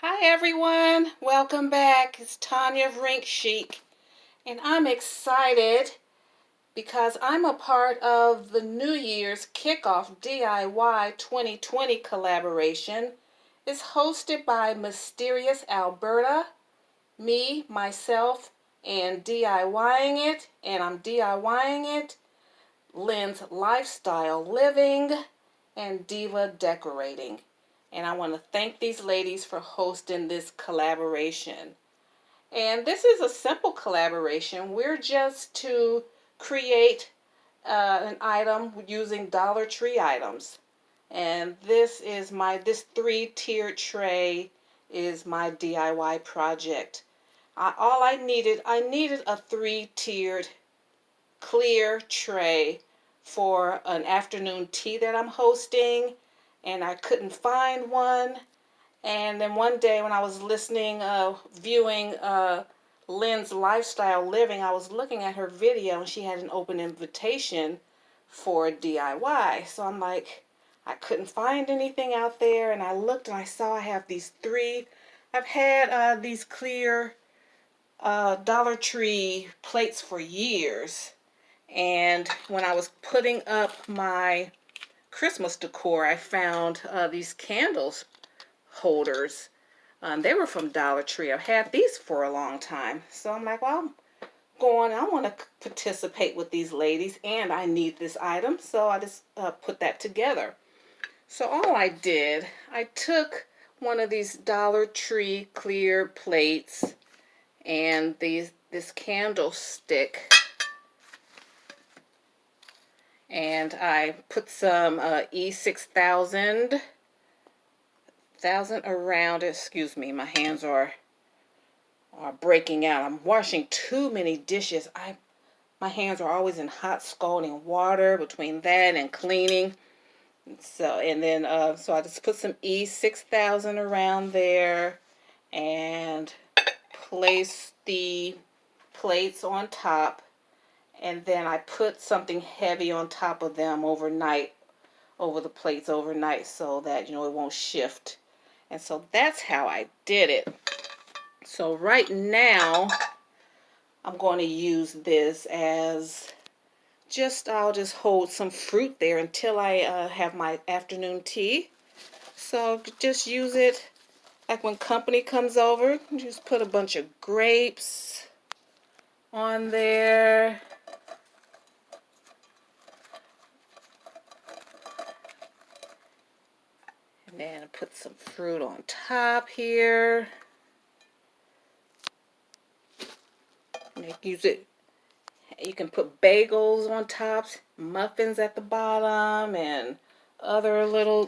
Hi everyone, welcome back. It's Tanya of Rink Chic, and I'm excited because I'm a part of the New Year's Kickoff DIY 2020 collaboration. It's hosted by Mysterious Alberta, me, myself, and DIYing it, and I'm DIYing it, Lynn's Lifestyle Living, and Diva Decorating. And I want to thank these ladies for hosting this collaboration. And this is a simple collaboration. We're just to create an item using Dollar Tree items. And this three-tiered tray is my DIY project. I needed a three-tiered clear tray for an afternoon tea that I'm hosting, and I couldn't find one. And then one day when I was viewing Lynn's Lifestyle Living, I was looking at her video and she had an open invitation for DIY. So I'm like, I couldn't find anything out there, and I looked and I saw I have I've had these clear Dollar Tree plates for years. And when I was putting up my Christmas decor, I found these candles holders. They were from Dollar Tree. I've had these for a long time. So I'm like, well, I want to participate with these ladies, and I need this item. So I just put that together. So all I did, I took one of these Dollar Tree clear plates and this candlestick, and I put some E6000 around it. Excuse me, my hands are breaking out. I'm washing too many dishes. My hands are always in hot scalding water between that and cleaning. So so I just put some E6000 around there and place the plates on top, and then I put something heavy on top of them over the plates overnight, so that it won't shift. And so that's how I did it. So right now I'm going to use this as I'll just hold some fruit there until I have my afternoon tea. So just use it like when company comes over. Just put a bunch of grapes on there. And then put some fruit on top here. You can put bagels on top, muffins at the bottom, and other little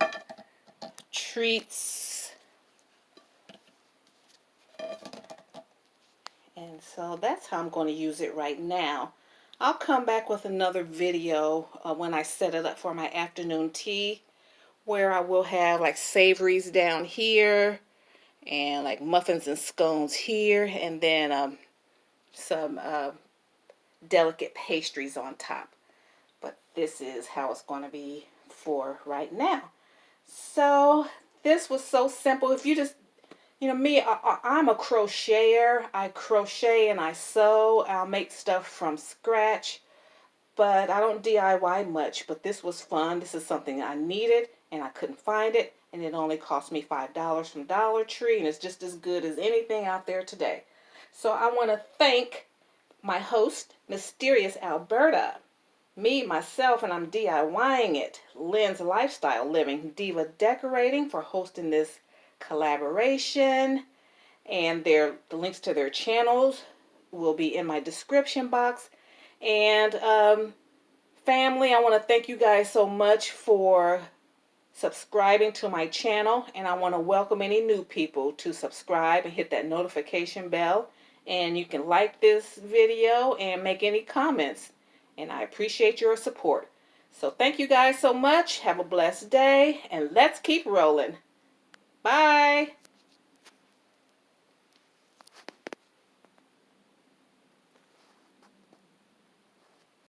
treats. And so that's how I'm going to use it right now. I'll come back with another video when I set it up for my afternoon tea, where I will have like savories down here and like muffins and scones here, and then some delicate pastries on top. But this is how it's going to be for right now. So this was so simple. If you just, me, I'm a crocheter. I crochet and I sew. I'll make stuff from scratch, but I don't DIY much. But this was fun. This is something I needed and I couldn't find it, and it only cost me $5 from Dollar Tree, and it's just as good as anything out there today. So I want to thank my host, Mysterious Alberta, me, myself, and I'm DIYing it, Lynn's Lifestyle Living, Diva Decorating, for hosting this collaboration. And the links to their channels will be in my description box. And family, I want to thank you guys so much for subscribing to my channel, and I want to welcome any new people to subscribe and hit that notification bell. And you can like this video and make any comments, and I appreciate your support. So thank you guys so much. Have a blessed day, and let's keep rolling. Bye.